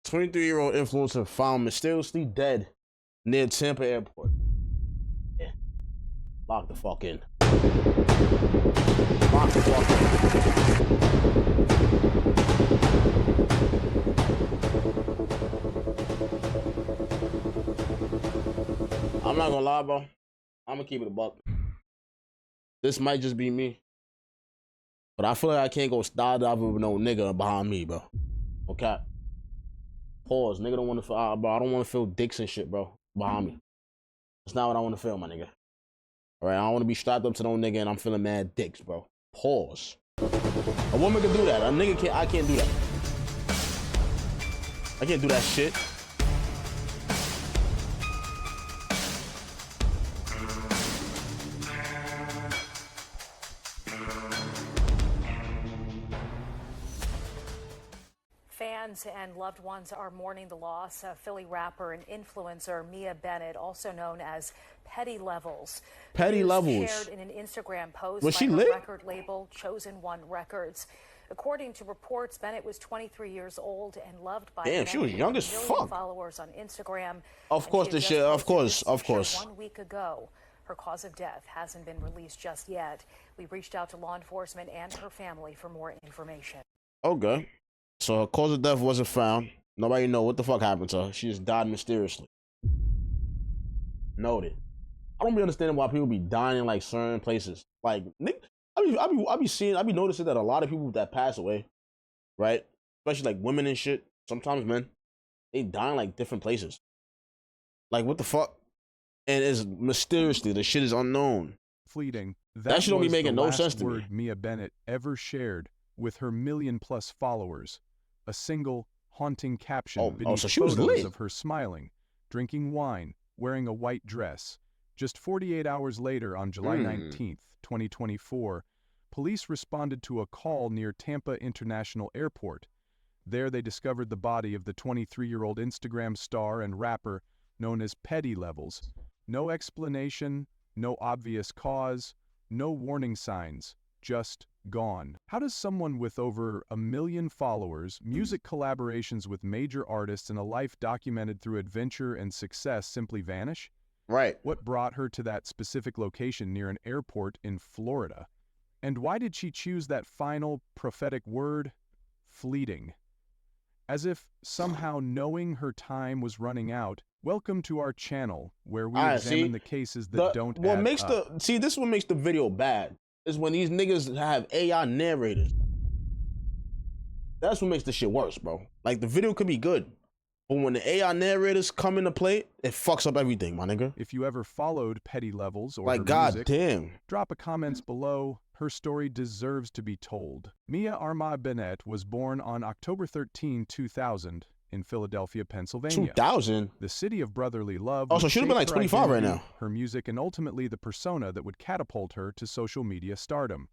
23-year-old influencer found mysteriously dead near Tampa Airport. Yeah. Lock the fuck in. Lock the fuck in. I'm not gonna lie, bro. I'm gonna keep it a buck. This might just be me. But I feel like I can't go skydiving with no nigga behind me, bro. Okay. Pause. Nigga don't want to feel, bro. I don't want to feel dicks and shit, bro, behind me. That's not what I want to feel, my nigga. All right, I don't want to be strapped up to no nigga and I'm feeling mad dicks, bro. Pause. A woman can do that. A nigga can't. I can't do that. I can't do that shit. Fans and loved ones are mourning the loss of Philly rapper and influencer Mia Bennett, also known as Petty Levels. Petty Levels. Shared in an Instagram post Was by she her lit? record label Chosen One Records. According to reports, Bennett was 23 years old and loved by Damn, she was young as fuck. followers on Instagram. Of course, this shit. Of course. 1 week ago. Her cause of death hasn't been released just yet. We reached out to law enforcement and her family for more information. Okay. So her cause of death wasn't found. Nobody know what the fuck happened to her. She just died mysteriously. Noted. I don't be understanding why people be dying in like certain places. Like, I be noticing that a lot of people that pass away, right? Especially like women and shit. Sometimes men, they die in like different places. Like, what the fuck? And it's mysteriously, the shit is unknown. Fleeting. That shit don't be making no sense to me. Word Mia Bennett ever shared with her 1 million+ followers. A single haunting caption beneath so she was photos lit. of her smiling, drinking wine, wearing a white dress. Just 48 hours later, on July 19th, 2024, police responded to a call near Tampa International Airport. There they discovered the body of the 23-year-old Instagram star and rapper known as Petty Levels. No explanation, no obvious cause, no warning signs, just gone. How does someone with over 1 million followers, music collaborations with major artists, and a life documented through adventure and success simply vanish? Right. What brought her to that specific location near an airport in Florida? And why did she choose that final prophetic word, fleeting? As if somehow knowing her time was running out. Welcome to our channel, where we examine the cases that don't add up. This is what makes the video bad. Is when these niggas have AI narrators. That's what makes the shit worse, bro. Like, the video could be good, but when the AI narrators come into play, it fucks up everything, my nigga. If you ever followed Petty Levels or like, her music, goddamn, drop a comments below. Her story deserves to be told. Mia Arma Bennett was born on October 13, 2000 in Philadelphia, Pennsylvania. 2000? The city of brotherly love. Oh, so she'd have been like 25 right now. Her music and ultimately the persona that would catapult her to social media stardom.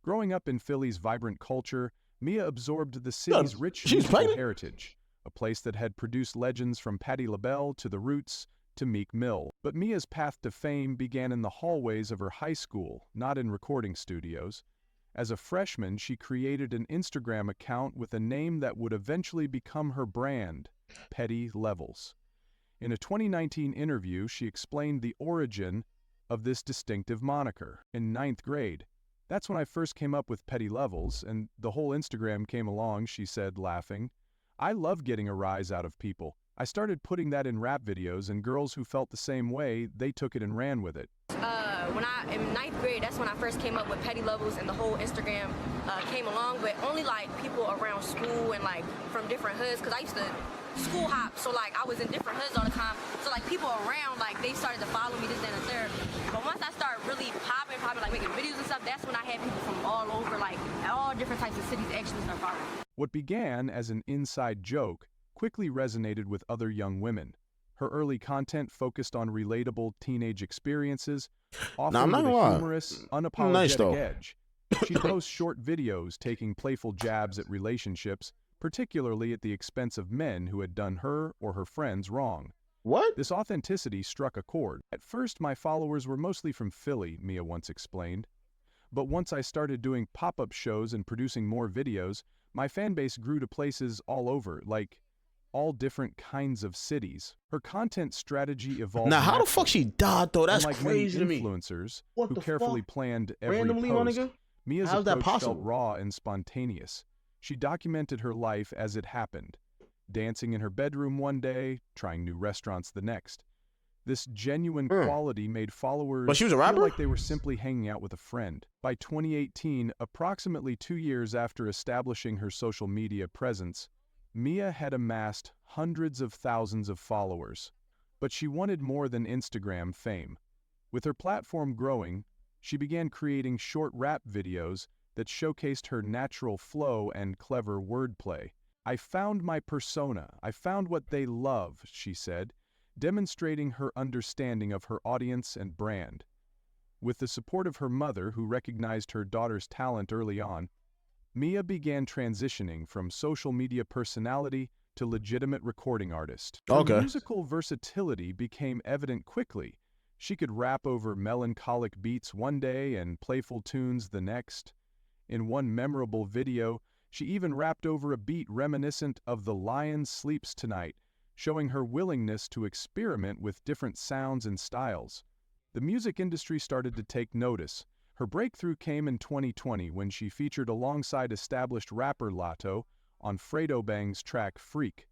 Growing up in Philly's vibrant culture, Mia absorbed the city's rich musical heritage, a place that had produced legends from Patti LaBelle to The Roots to Meek Mill. But Mia's path to fame began in the hallways of her high school, not in recording studios. As a freshman, she created an Instagram account with a name that would eventually become her brand, Petty Levels. In a 2019 interview, she explained the origin of this distinctive moniker. In 9th grade, that's when I first came up with Petty Levels, and the whole Instagram came along, she said, laughing. I love getting a rise out of people. I started putting that in rap videos, and girls who felt the same way, they took it and ran with it. In 9th grade, that's when I first came up with Petty Levels, and the whole Instagram came along, but only like people around school and like from different hoods, because I used to school hop, so like I was in different hoods all the time, so like people around, like they started to follow me, this, that, and the third. But once I started really popping, like making videos and stuff, that's when I had people from all over, like all different types of cities actually start following me. What began as an inside joke quickly resonated with other young women. Her early content focused on relatable teenage experiences, often with a humorous, unapologetic edge. She'd post short videos taking playful jabs at relationships, particularly at the expense of men who had done her or her friends wrong. What? This authenticity struck a chord. At first, my followers were mostly from Philly, Mia once explained. But once I started doing pop-up shows and producing more videos, my fan base grew to places all over, like all different kinds of cities. Her content strategy evolved. Now, how the fuck she died though? That's Unlike crazy to many me. influencers What who the carefully fuck? planned every Randomly, post, my nigga? Mia's How's that approach possible? felt raw and spontaneous. She documented her life as it happened, dancing in her bedroom one day, trying new restaurants the next. This genuine quality made followers But she was a feel rapper? like they were simply hanging out with a friend. By 2018, approximately 2 years after establishing her social media presence, Mia had amassed hundreds of thousands of followers. But she wanted more than Instagram fame. With her platform growing, she began creating short rap videos that showcased her natural flow and clever wordplay. "I found my persona. I found what they love," she said, demonstrating her understanding of her audience and brand. With the support of her mother, who recognized her daughter's talent early on, Mia began transitioning from social media personality to legitimate recording artist. Her musical versatility became evident quickly. She could rap over melancholic beats one day and playful tunes the next. In one memorable video, she even rapped over a beat reminiscent of The Lion Sleeps Tonight, showing her willingness to experiment with different sounds and styles. The music industry started to take notice. Her breakthrough came in 2020 when she featured alongside established rapper Latto on Fredo Bang's track Freak.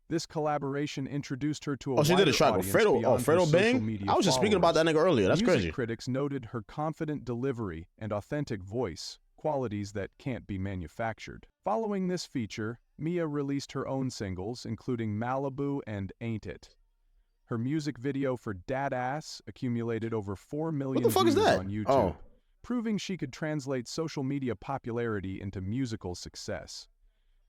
This collaboration introduced her to a she did a track with Fredo Bang? I was just speaking about that nigga earlier. That's crazy. Music critics noted her confident delivery and authentic voice, qualities that can't be manufactured. Following this feature, Mia released her own singles, including Malibu and Ain't It. Her music video for Dad Ass accumulated over 4 million views on YouTube, proving she could translate social media popularity into musical success.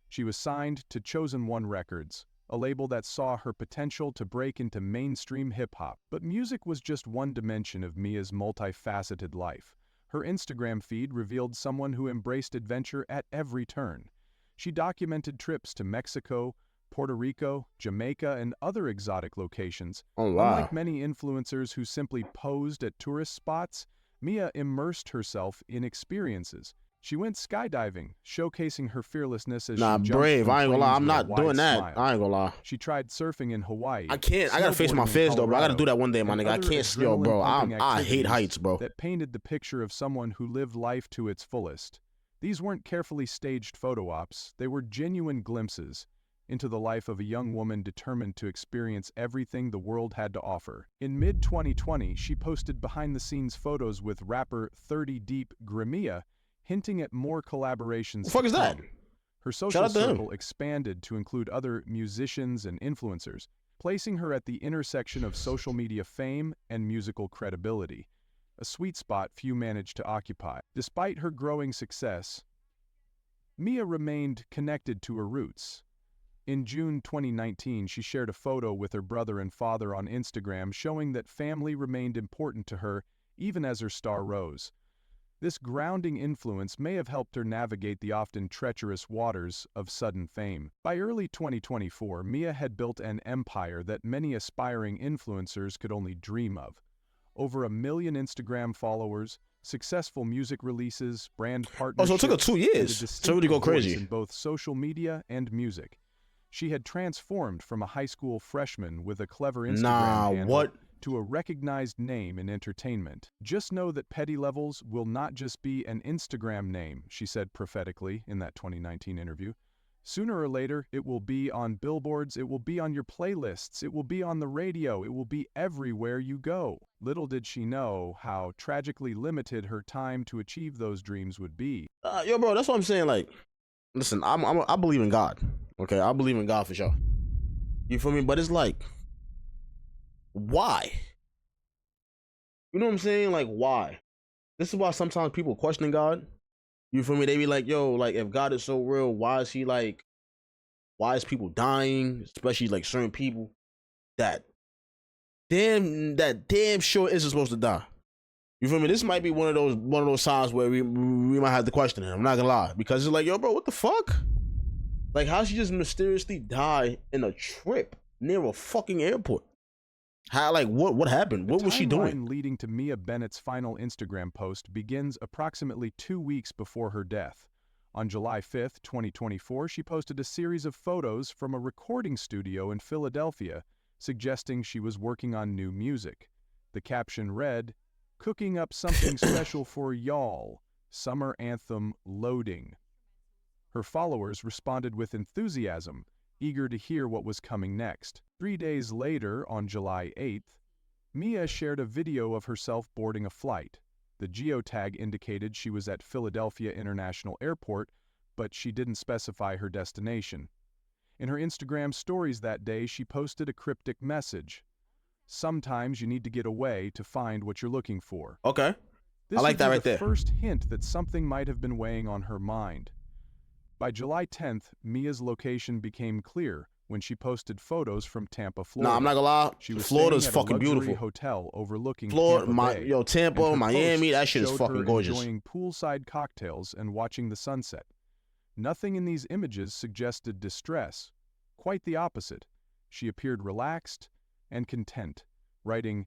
She was signed to Chosen One Records, a label that saw her potential to break into mainstream hip-hop. But music was just one dimension of Mia's multifaceted life. Her Instagram feed revealed someone who embraced adventure at every turn. She documented trips to Mexico, Puerto Rico, Jamaica, and other exotic locations. Unlike many influencers who simply posed at tourist spots, Mia immersed herself in experiences. She went skydiving, showcasing her fearlessness as she jumped brave. from I ain't gonna lie. planes I'm with a not wide doing that. smile. I ain't gonna lie. She tried surfing in Hawaii. I can't. I gotta face my fears though, bro. I gotta do that one day, my nigga. I can't. Yo, bro. I hate heights, bro. That painted the picture of someone who lived life to its fullest. These weren't carefully staged photo ops. They were genuine glimpses into the life of a young woman determined to experience everything the world had to offer. In mid-2020, she posted behind-the-scenes photos with rapper 30 Deep Grimea, hinting at more collaborations. What the fuck is that? Her social circle expanded to include other musicians and influencers, placing her at the intersection of social media fame and musical credibility, a sweet spot few managed to occupy. Despite her growing success, Mia remained connected to her roots. In June 2019, she shared a photo with her brother and father on Instagram showing that family remained important to her even as her star rose. This grounding influence may have helped her navigate the often treacherous waters of sudden fame. By early 2024, Mia had built an empire that many aspiring influencers could only dream of. Over 1 million Instagram followers, successful music releases, brand partnerships. So it took her 2 years to really go crazy in both social media and music. She had transformed from a high school freshman with a clever Instagram handle to a recognized name in entertainment. "Just know that Petty Levels will not just be an Instagram name," she said prophetically in that 2019 interview. "Sooner or later, it will be on billboards, it will be on your playlists, it will be on the radio, it will be everywhere you go." Little did she know how tragically limited her time to achieve those dreams would be. Yo, bro, that's what I'm saying. Like, listen, I believe in God. Okay, I believe in God for sure. You feel me? But it's like, why? You know what I'm saying? Like, why? This is why sometimes people question God. You feel me? They be like, yo, like, if God is so real, why is he like, why is people dying? Especially like certain people that damn sure isn't supposed to die. You feel me? This might be one of those times where we might have to question him. I'm not gonna lie. Because it's like, yo, bro, what the fuck? Like, how she just mysteriously die in a trip near a fucking airport? How, like, what happened? What was she doing? The timeline leading to Mia Bennett's final Instagram post begins approximately 2 weeks before her death. On July 5, 2024, she posted a series of photos from a recording studio in Philadelphia, suggesting she was working on new music. The caption read, "Cooking up something special for y'all. Summer anthem loading." Her followers responded with enthusiasm, eager to hear what was coming next. 3 days later, on July 8th, Mia shared a video of herself boarding a flight. The geotag indicated she was at Philadelphia International Airport, but she didn't specify her destination. In her Instagram stories that day, she posted a cryptic message. "Sometimes you need to get away to find what you're looking for." Okay. This I like that right there. The first hint that something might have been weighing on her mind. By July 10th, Mia's location became clear when she posted photos from Tampa, Florida. Nah, I'm not gonna lie. She was Florida's staying at fucking a luxury beautiful. hotel overlooking Florida, Tampa Bay, Tampa, and her Miami, that posts shit is showed fucking her gorgeous. enjoying poolside cocktails and watching the sunset. Nothing in these images suggested distress. Quite the opposite. She appeared relaxed and content, writing,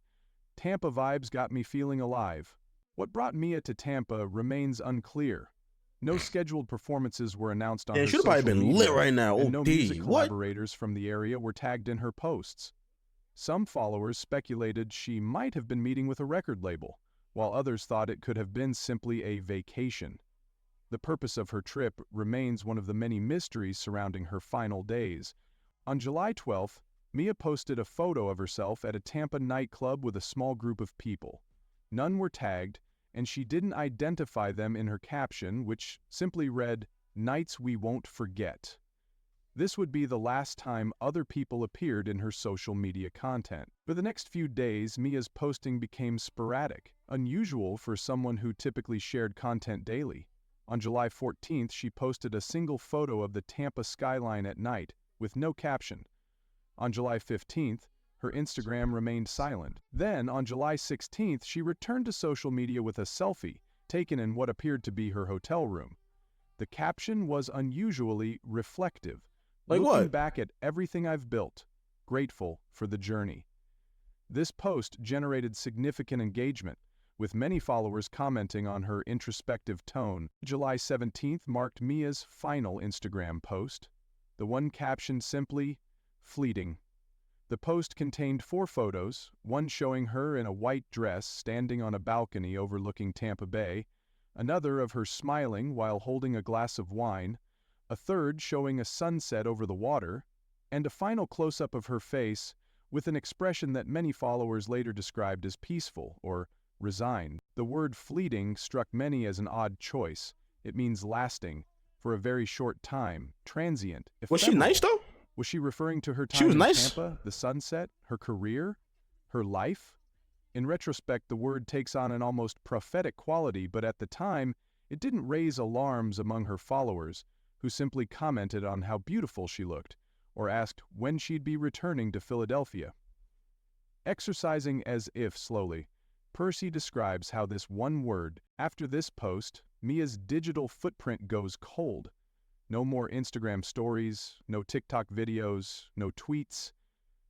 "Tampa vibes got me feeling alive." What brought Mia to Tampa remains unclear. No scheduled performances were announced on her She'd probably social been media, lit right now. and no music What? collaborators from the area were tagged in her posts. Some followers speculated she might have been meeting with a record label, while others thought it could have been simply a vacation. The purpose of her trip remains one of the many mysteries surrounding her final days. On July 12th, Mia posted a photo of herself at a Tampa nightclub with a small group of people. None were tagged, and she didn't identify them in her caption, which simply read, "Nights we won't forget." This would be the last time other people appeared in her social media content. For the next few days, Mia's posting became sporadic, unusual for someone who typically shared content daily. On July 14th, she posted a single photo of the Tampa skyline at night, with no caption. On July 15th, her Instagram remained silent. Then, on July 16th, she returned to social media with a selfie, taken in what appeared to be her hotel room. The caption was unusually reflective. Like "Looking what? back at everything I've built, grateful for the journey." This post generated significant engagement, with many followers commenting on her introspective tone. July 17th marked Mia's final Instagram post. The one captioned simply, "Fleeting." The post contained 4 photos, one showing her in a white dress standing on a balcony overlooking Tampa Bay, another of her smiling while holding a glass of wine, a third showing a sunset over the water, and a final close-up of her face with an expression that many followers later described as peaceful or resigned. The word "fleeting" struck many as an odd choice. It means lasting, for a very short time, transient, ephemeral. Was she nice though? Was she referring to her time She was in nice. Tampa, the sunset, her career, her life? In retrospect, the word takes on an almost prophetic quality, but at the time, it didn't raise alarms among her followers, who simply commented on how beautiful she looked, or asked when she'd be returning to Philadelphia. Exercising as if slowly, Percy describes how this one word, after this post, Mia's digital footprint goes cold. No more Instagram stories, no TikTok videos, no tweets.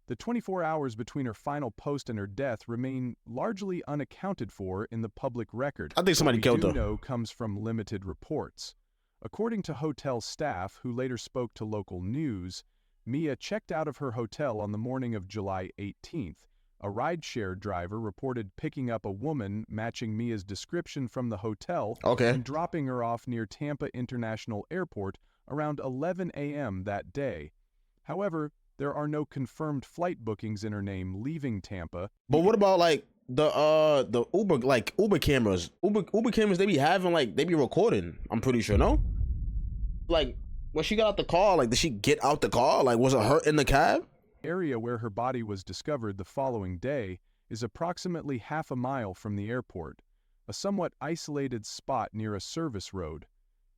The 24 hours between her final post and her death remain largely unaccounted for in the public record. I think somebody killed her. What we do know comes from limited reports. According to hotel staff, who later spoke to local news, Mia checked out of her hotel on the morning of July 18th. A rideshare driver reported picking up a woman matching Mia's description from the hotel and dropping her off near Tampa International Airport around 11 a.m. that day. However, there are no confirmed flight bookings in her name leaving Tampa. But what about like the Uber cameras? Uber cameras, they be recording. I'm pretty sure, no? Like when she got out the car, like did she get out the car? Like was it her in the cab? The area where her body was discovered the following day is approximately half a mile from the airport, a somewhat isolated spot near a service road.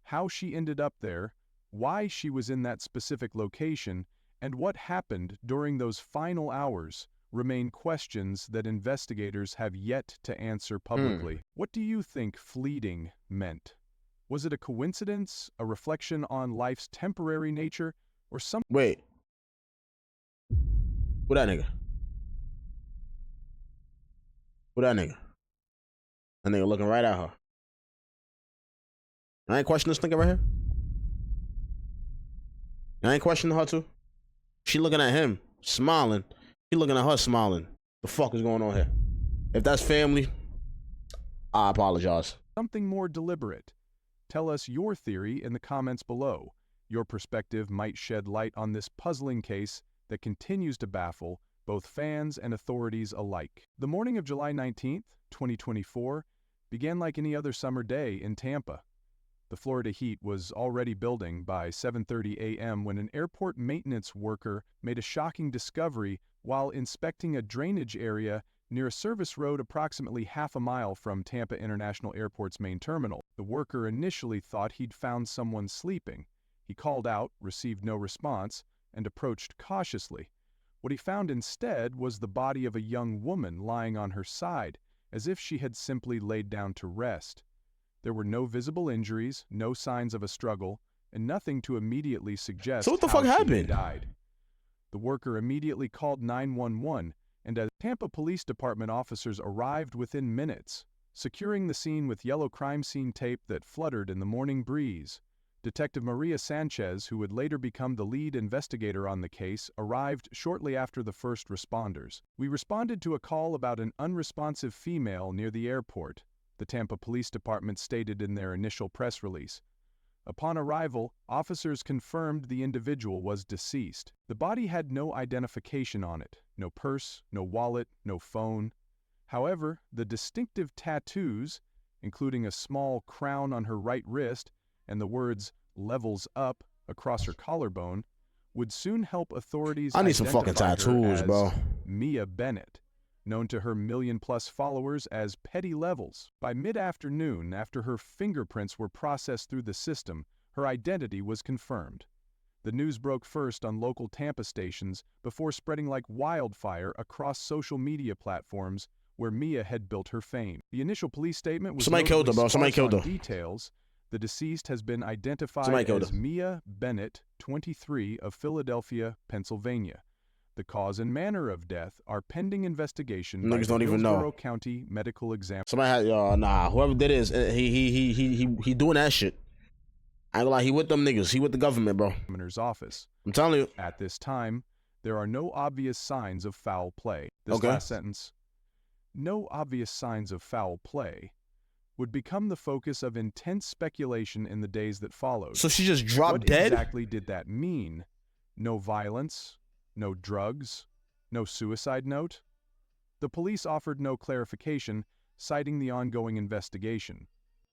How she ended up there, why she was in that specific location, and what happened during those final hours remain questions that investigators have yet to answer publicly. What do you think fleeting meant? Was it a coincidence, a reflection on life's temporary nature, or some— Wait. Who that nigga? Who that nigga? That nigga looking right at her. I ain't question this nigga right here. I ain't questioning her too. She looking at him, smiling. He looking at her, smiling. The fuck is going on here? If that's family, I apologize. Something more deliberate. Tell us your theory in the comments below. Your perspective might shed light on this puzzling case that continues to baffle both fans and authorities alike. The morning of July 19th, 2024, began like any other summer day in Tampa. The Florida heat was already building by 7:30 a.m. when an airport maintenance worker made a shocking discovery while inspecting a drainage area near a service road approximately half a mile from Tampa International Airport's main terminal. The worker initially thought he'd found someone sleeping. He called out, received no response, and approached cautiously. What he found instead was the body of a young woman lying on her side, as if she had simply laid down to rest. There were no visible injuries, no signs of a struggle, and nothing to immediately suggest So what the how fuck she happened? died. The worker immediately called 911, and as Tampa Police Department officers arrived within minutes, securing the scene with yellow crime scene tape that fluttered in the morning breeze. Detective Maria Sanchez, who would later become the lead investigator on the case, arrived shortly after the first responders. We responded to a call about an unresponsive female near the airport, the Tampa Police Department stated in their initial press release. Upon arrival, officers confirmed the individual was deceased. The body had no identification on it, no purse, no wallet, no phone. However, the distinctive tattoos, including a small crown on her right wrist and the words "Levels Up" across her collarbone, would soon help authorities I need some fucking identify her tattoos, as bro. Mia Bennett, known to her million-plus followers as Petty Levels. By mid-afternoon, after her fingerprints were processed through the system, her identity was confirmed. The news broke first on local Tampa stations before spreading like wildfire across social media platforms where Mia had built her fame. The initial police statement was Somebody killed her, bro. Somebody sparse killed on her. details. The deceased has been identified Somebody killed as her. Mia Bennett, 23, of Philadelphia, Pennsylvania. The cause and manner of death are pending investigation by Niggas the don't even know. Hillsborough County Medical Examiner. Somebody had nah. Whoever did is he doing that shit. I ain't gonna lie. He with them niggas. He with the government, bro. Examiner's office. I'm telling you. At this time, there are no obvious signs of foul play. This Okay. last sentence, no obvious signs of foul play, would become the focus of intense speculation in the days that followed. So she just dropped What dead? exactly did that mean? No violence? No drugs? No suicide note? The police offered no clarification, citing the ongoing investigation.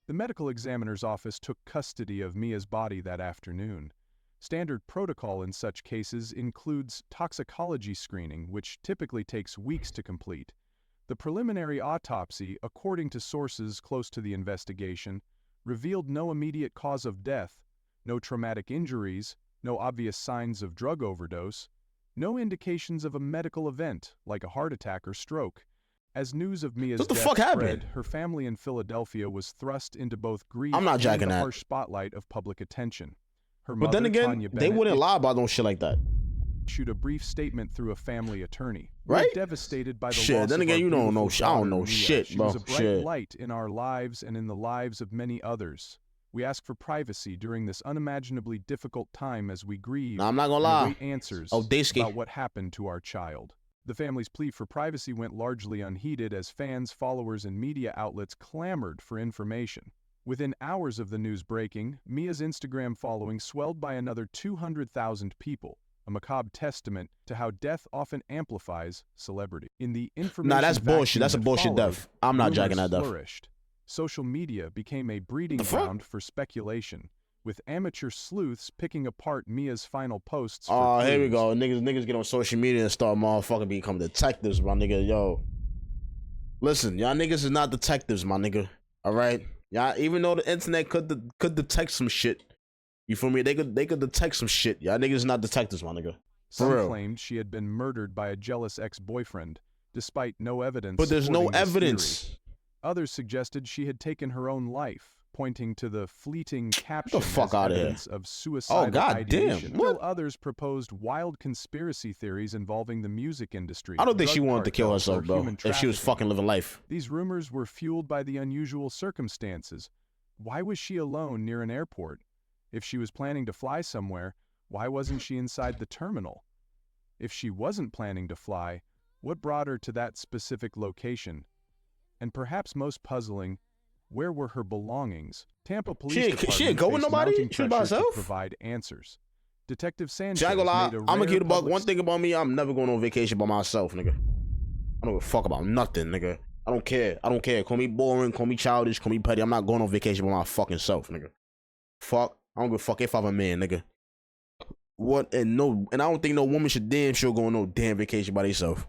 The medical examiner's office took custody of Mia's body that afternoon. Standard protocol in such cases includes toxicology screening, which typically takes weeks to complete. The preliminary autopsy, according to sources close to the investigation, revealed no immediate cause of death, no traumatic injuries, no obvious signs of drug overdose, no indications of a medical event like a heart attack or stroke. As news of Mia's What the death fuck spread, happened? her family in Philadelphia was thrust into both grief I'm not and jacking the that. harsh spotlight of public attention. Her But mother, then again, Tanya they Bennett, wouldn't lie about no shit like that. issued a brief statement through a family attorney. We're Right? devastated by the Shit, loss then of again, our you don't know beautiful shit. I don't daughter, know Mia. shit, She bro. was a bright Shit. light in our lives and in the lives of many others. We ask for privacy during this unimaginably difficult time as we grieve Nah, I'm not gonna and lie. await answers Oh, Daysky. about what happened to our child. The family's plea for privacy went largely unheeded as fans, followers, and media outlets clamored for information. Within hours of the news breaking, Mia's Instagram following swelled by another 200,000 people, a macabre testament to how death often amplifies celebrity. In the information Nah, that's bullshit. vacuum That's a that bullshit followed, death. I'm not jacking rumors that death. flourished. Social media became a breeding The fuck? ground for speculation, with amateur sleuths picking apart Mia's final posts for Oh, here we clues. go. Niggas get on social media and start motherfucking become detectives, my nigga. Yo. Listen, y'all niggas is not detectives, my nigga. Alright? Y'all, even though the internet could detect some shit. You feel me? They could detect some shit. Y'all niggas is not detectives, my nigga. Some real. claimed she had been murdered by a jealous ex-boyfriend, despite no evidence. But there's no supporting this evidence. theory. Others suggested she had taken her own life, pointing to the fleeting caption fuck as outta here. evidence of suicidal God damn, ideation. what? Still others proposed wild conspiracy theories involving the music industry. I don't think she drug wanted to kill cartels, or herself, bro. human If she was trafficking. fucking living life. These rumors were fueled by the unusual circumstances. Why was she alone near an airport? If she was planning to fly somewhere, Why wasn't she inside the terminal? If she wasn't planning to fly, what brought her to that specific location? And perhaps most puzzling, where were her belongings? Tampa Police Department she ain't go with faced nobody? mounting She was by pressure to herself? provide answers. Detective Sanchez See, I ain't gonna lie, made a I'm gonna rare keep the buck. public One thing about me, I'm never going on vacation by myself, nigga. I don't give a fuck about nothing, nigga. I don't care. I don't care. Call me boring, call me childish, call me petty. I'm not going on vacation by my fucking self, nigga. Fuck. I don't give a fuck if I'm a man, nigga. What? And I don't think no woman should damn sure go on no damn vacation by themselves.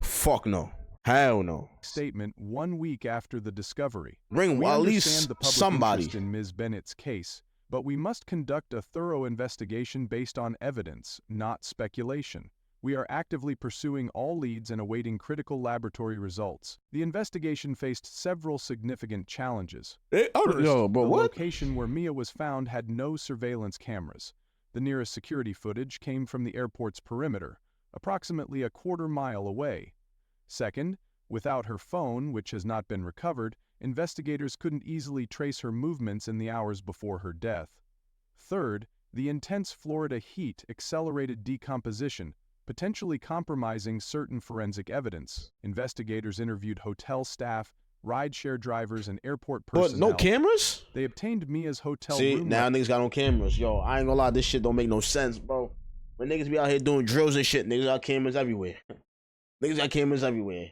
Fuck no. Hell no. Statement 1 week after the discovery. Bring We at understand least the public somebody. interest in Ms. Bennett's case, but we must conduct a thorough investigation based on evidence, not speculation. We are actively pursuing all leads and awaiting critical laboratory results. The investigation faced several significant challenges. First, The what? location where Mia was found had no surveillance cameras. The nearest security footage came from the airport's perimeter, approximately a quarter-mile away. Second, without her phone, which has not been recovered, investigators couldn't easily trace her movements in the hours before her death. Third, the intense Florida heat accelerated decomposition, potentially compromising certain forensic evidence. Investigators interviewed hotel staff, rideshare drivers, and airport personnel. But no cameras? They obtained Mia's hotel See, room. now niggas got no cameras. Yo, I ain't gonna lie, this shit don't make no sense, bro. When niggas be out here doing drills and shit, niggas got cameras everywhere. Niggas got cameras everywhere.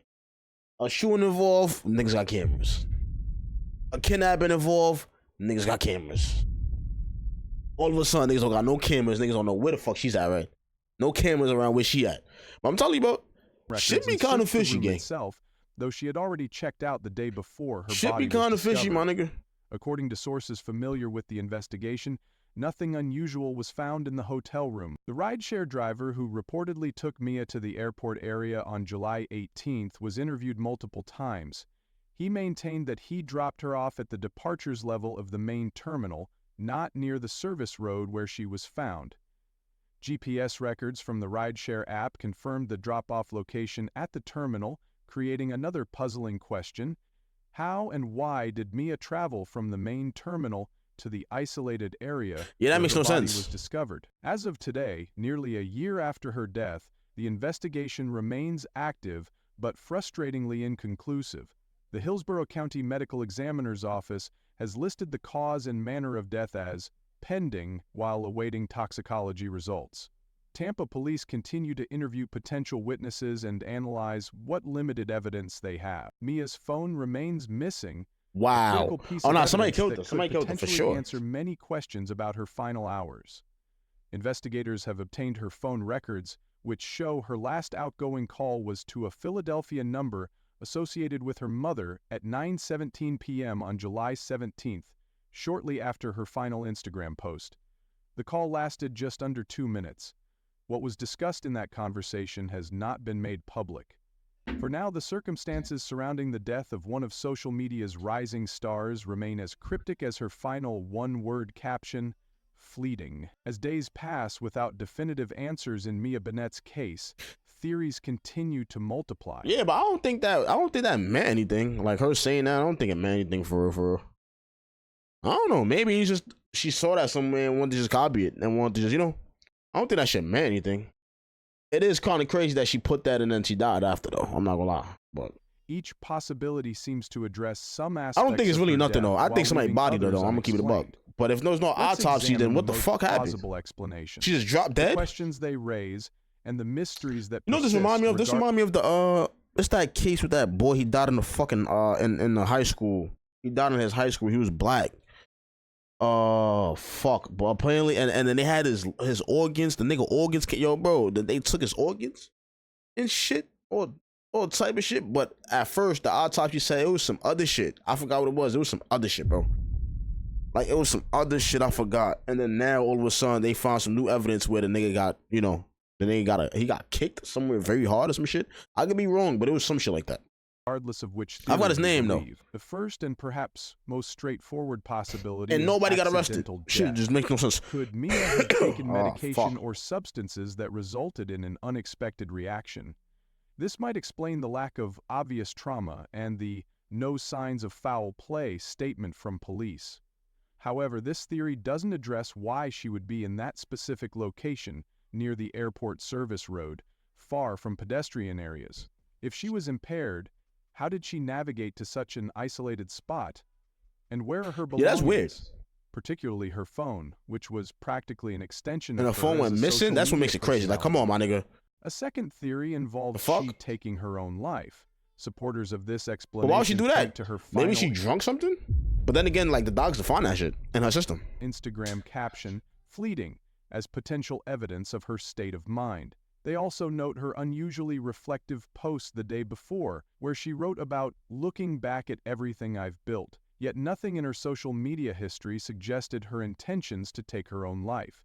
A shooting involved, niggas got cameras. A kidnapping involved, niggas got cameras. All of a sudden, niggas don't got no cameras. Niggas don't know where the fuck she's at, right? No cameras around where she at. But I'm telling you, bro, shit be kind of fishy, gang. Itself, though she had already checked out the day before her Shit body be kind of was fishy, my discovered. nigga. According to sources familiar with the investigation, nothing unusual was found in the hotel room. The rideshare driver who reportedly took Mia to the airport area on July 18th was interviewed multiple times. He maintained that he dropped her off at the departures level of the main terminal, not near the service road where she was found. GPS records from the rideshare app confirmed the drop-off location at the terminal, creating another puzzling question. How and why did Mia travel from the main terminal to the isolated area Yeah, that where makes her no body sense. was discovered? As of today, nearly a year after her death, the investigation remains active but frustratingly inconclusive. The Hillsborough County Medical Examiner's Office has listed the cause and manner of death as pending while awaiting toxicology results. Tampa police continue to interview potential witnesses and analyze what limited evidence they have. Mia's phone remains missing. Wow. Critical piece Oh, of no, somebody evidence killed that her. could Somebody killed her for potentially sure. answer many questions about her final hours. Investigators have obtained her phone records, which show her last outgoing call was to a Philadelphia number associated with her mother at 9:17 p.m. on July 17th, shortly after her final Instagram post. The call lasted just under 2 minutes. What was discussed in that conversation has not been made public. For now, the circumstances surrounding the death of one of social media's rising stars remain as cryptic as her final one-word caption, fleeting. As days pass without definitive answers in Mia Bennett's case, theories continue to multiply. Yeah, but I don't think that meant anything. Like her saying that, I don't think it meant anything for her. I don't know. Maybe she saw that somewhere and wanted to just copy it and wanted to just, I don't think that shit meant anything. It is kind of crazy that she put that and then she died after, though. I'm not gonna lie, but Each possibility seems to address some aspects. I don't think it's of really her nothing death though. I while think somebody leaving bodied her others though. I'm gonna keep it a buck. unexplained. But if there's no Let's autopsy, examine then what the most fuck happened? plausible explanation. She just dropped The dead. questions they raise and the mysteries that You know what this remind me of? This remind me of the it's that case with that boy. He died in the fucking in the high school. He died in his high school. He was black. Oh fuck! But apparently, and then they had his organs. The nigga organs. Yo, bro, they took his organs and shit, or all type of shit. But at first, the autopsy said it was some other shit. I forgot what it was. It was some other shit, bro. Like it was some other shit I forgot. And then now all of a sudden they found some new evidence where the nigga got, the nigga he got kicked somewhere very hard or some shit. I could be wrong, but it was some shit like that. Regardless of which I've got his theory you name, though. believe, the first and perhaps most straightforward possibility And is nobody got arrested. accidental Shit death. just makes no sense. Could Mia have taken Oh, medication fuck. or substances that resulted in an unexpected reaction? This might explain the lack of obvious trauma and the no signs of foul play statement from police. However, this theory doesn't address why she would be in that specific location near the airport service road, far from pedestrian areas. If she was impaired, how did she navigate to such an isolated spot? And where are her belongings? Yeah, that's weird. Particularly her phone, which was practically an extension And of her her phone as went a missing? social That's what media makes it crazy. Like, come on, my nigga. A second theory involves she taking her own life. Supporters of this explanation But why would she do that? point to her final Maybe she drunk something? But then again, like, the dogs define that shit in her system. Instagram caption, fleeting, as potential evidence of her state of mind. They also note her unusually reflective post the day before, where she wrote about looking back at everything I've built, yet nothing in her social media history suggested her intentions to take her own life.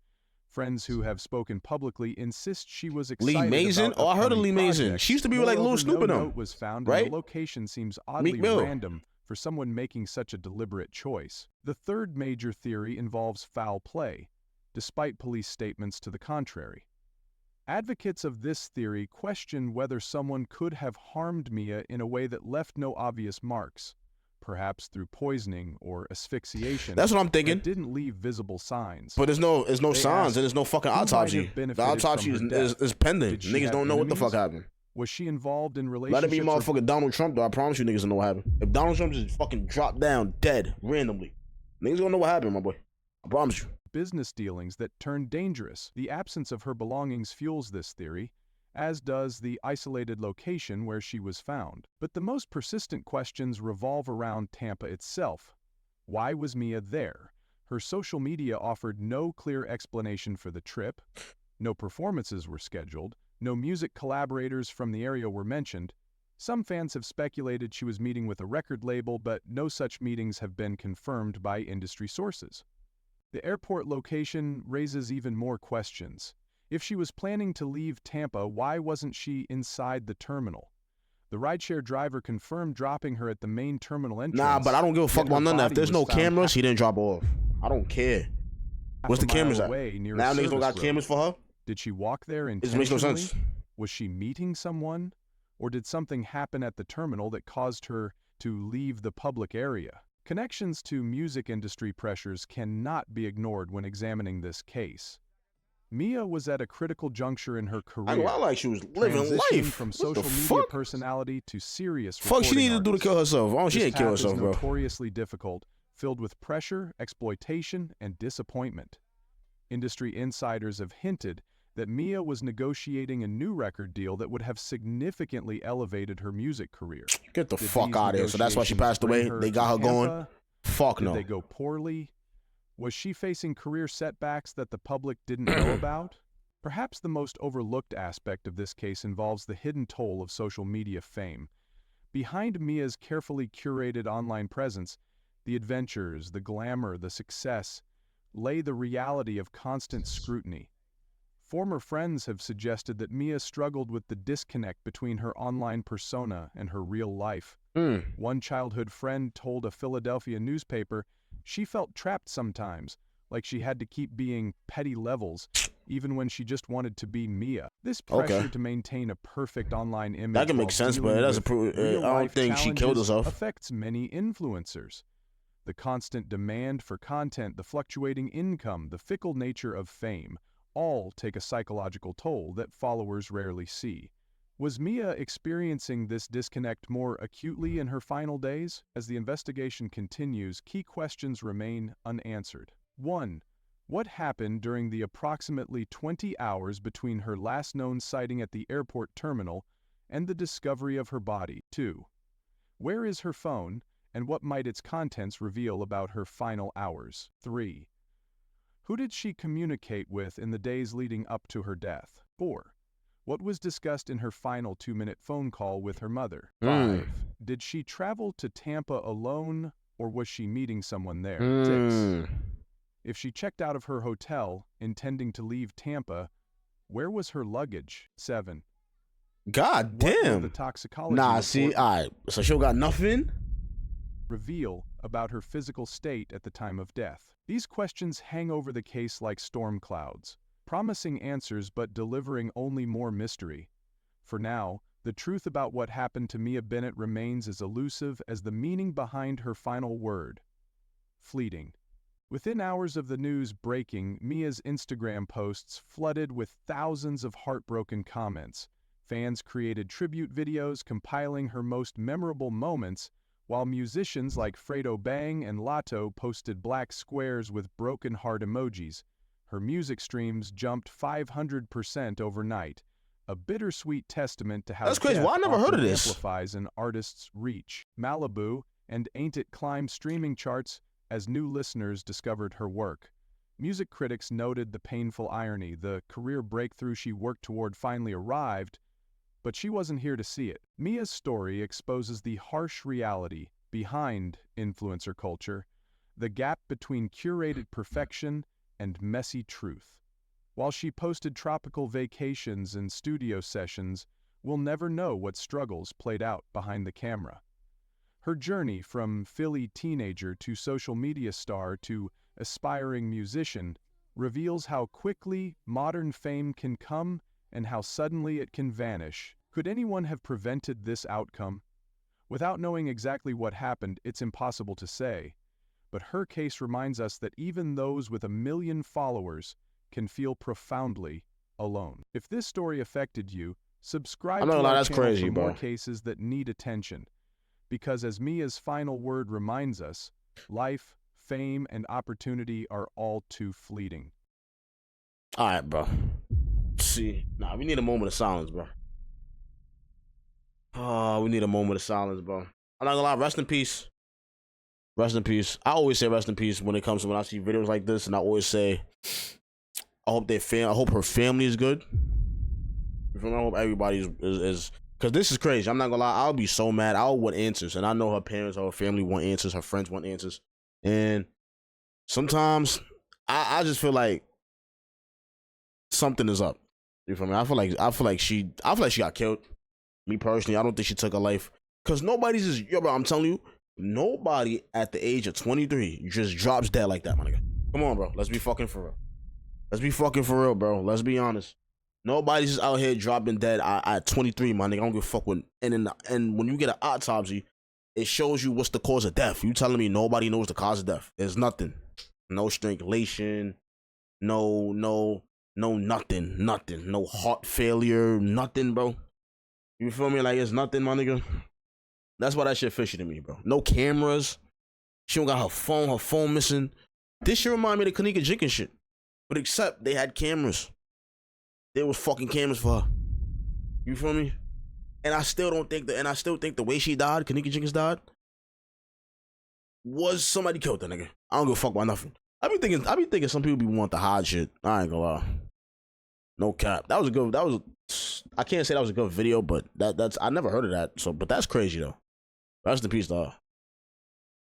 Friends who have spoken publicly insist she was excited Lee Mason? about Oh, I heard of upcoming Lee Mason. projects. She used to be with, like, Lil Moreover, Snoop no and them, note was found, right? and the location seems oddly Meek Mill. random for someone making such a deliberate choice. The third major theory involves foul play, despite police statements to the contrary. Advocates of this theory question whether someone could have harmed Mia in a way that left no obvious marks, perhaps through poisoning or asphyxiation. That's what I'm thinking. That didn't leave visible signs. But there's no signs asked, and there's no fucking who might autopsy. have The benefited autopsy from her death? is pending. Did she Niggas have don't know what the fuck enemies? happened. Was she involved in relationships? Let it be or motherfucking Donald Trump, though. I promise you niggas don't know what happened. If Donald Trump just fucking dropped down dead randomly, niggas don't know what happened, my boy. I promise you. business dealings that turned dangerous? The absence of her belongings fuels this theory, as does the isolated location where she was found. But the most persistent questions revolve around Tampa itself. Why was Mia there? Her social media offered no clear explanation for the trip. No performances were scheduled. No music collaborators from the area were mentioned. Some fans have speculated she was meeting with a record label, but no such meetings have been confirmed by industry sources. The airport location raises even more questions. If she was planning to leave Tampa, why wasn't she inside the terminal? The rideshare driver confirmed dropping her at the main terminal entrance. Nah, but I don't give a fuck about none of that. If there's no cameras, he didn't drop her off. I don't care. What's the cameras at? Now niggas don't got cameras for her? Did she walk there It intentionally? makes no sense. Was she meeting someone? Or did something happen at the terminal that caused her to leave the public area? Connections to music industry pressures cannot be ignored when examining this case. Mia was at a critical juncture in her career. I know, I like she was living transitioning life. from What social the media fuck? personality to serious Fuck, she recording needed to do to kill artist. herself. Oh, she This ain't kill path is herself, bro. notoriously difficult, filled with pressure, exploitation, and disappointment. Industry insiders have hinted that Mia was negotiating a new record deal that would have significantly elevated her music career. Get the Did fuck these out of here. So that's why she negotiations passed bring away. her They got her to going. Tampa? Fuck Did no. they go poorly? Was she facing career setbacks that the public didn't know about? Perhaps the most overlooked aspect of this case involves the hidden toll of social media fame. Behind Mia's carefully curated online presence, the adventures, the glamour, the success, lay the reality of constant scrutiny. Former friends have suggested that Mia struggled with the disconnect between her online persona and her real life. One childhood friend told a Philadelphia newspaper she felt trapped sometimes, like she had to keep being Petty Levels, even when she just wanted to be Mia. This pressure to maintain a perfect online image That can make while sense, but dealing it doesn't with prove. I real-life don't think she killed challenges herself. affects many influencers. The constant demand for content, the fluctuating income, the fickle nature of fame, all take a psychological toll that followers rarely see. Was Mia experiencing this disconnect more acutely in her final days? As the investigation continues, key questions remain unanswered. 1. What happened during the approximately 20 hours between her last known sighting at the airport terminal and the discovery of her body? 2. Where is her phone, and what might its contents reveal about her final hours? 3. Who did she communicate with in the days leading up to her death? 4. What was discussed in her final 2-minute phone call with her mother? 5. Did she travel to Tampa alone, or was she meeting someone there? 6. If she checked out of her hotel, intending to leave Tampa, where was her luggage? 7. God What will damn. the toxicology Nah, report see, alright. So she don't got nothing? reveal about her physical state at the time of death? These questions hang over the case like storm clouds, promising answers but delivering only more mystery. For now, the truth about what happened to Mia Bennett remains as elusive as the meaning behind her final word: fleeting. Within hours of the news breaking, Mia's Instagram posts flooded with thousands of heartbroken comments. Fans created tribute videos compiling her most memorable moments, while musicians like Fredo Bang and Latto posted black squares with broken heart emojis. Her music streams jumped 500% overnight, a bittersweet testament to how that's crazy. Well, I never heard of this. Amplifies an artist's reach. Malibu and Ain't It climbed streaming charts as new listeners discovered her work. Music critics noted the painful irony. The career breakthrough she worked toward finally arrived, but she wasn't here to see it. Mia's story exposes the harsh reality behind influencer culture, the gap between curated perfection and messy truth. While she posted tropical vacations and studio sessions, we'll never know what struggles played out behind the camera. Her journey from Philly teenager to social media star to aspiring musician reveals how quickly modern fame can come and how suddenly it can vanish. Could anyone have prevented this outcome? Without knowing exactly what happened, it's impossible to say. But her case reminds us that even those with 1 million followers can feel profoundly alone. If this story affected you, subscribe to our channel for more cases that need attention. Because as Mia's final word reminds us, life, fame, and opportunity are all too fleeting. All right, bro. See, we need a moment of silence, bro. Oh, we need a moment of silence, bro. I'm not gonna lie, rest in peace. Rest in peace. I always say rest in peace when it comes to when I see videos like this, and I always say, I hope her family is good. I hope everybody is because this is crazy. I'm not gonna lie, I'll be so mad. I'll want answers, and I know her parents or her family want answers, her friends want answers, and sometimes I just feel like something is up. You feel me? I feel like she got killed. Me personally, I don't think she took her life. Cause nobody's just, yo, bro, I'm telling you, nobody at the age of 23 just drops dead like that, my nigga. Come on, bro. Let's be fucking for real. Let's be fucking for real, bro. Let's be honest. Nobody's just out here dropping dead at 23, my nigga. I don't give a fuck when. And when you get an autopsy, it shows you what's the cause of death. You telling me nobody knows the cause of death? There's nothing. No strangulation. No nothing. No heart failure. Nothing, bro. You feel me? Like, it's nothing, my nigga. That's why that shit fishy to me, bro. No cameras. She don't got her phone missing. This shit remind me of the Kenneka Jenkins shit. But except they had cameras. There was fucking cameras for her. You feel me? And I still think the way she died, Kenneka Jenkins died, was somebody killed that nigga. I don't give a fuck about nothing. I be thinking some people be want to hide shit. I ain't gonna lie. No cap. I can't say that was a good video, but that's I never heard of that. So, but that's crazy though. Rest in peace, dog.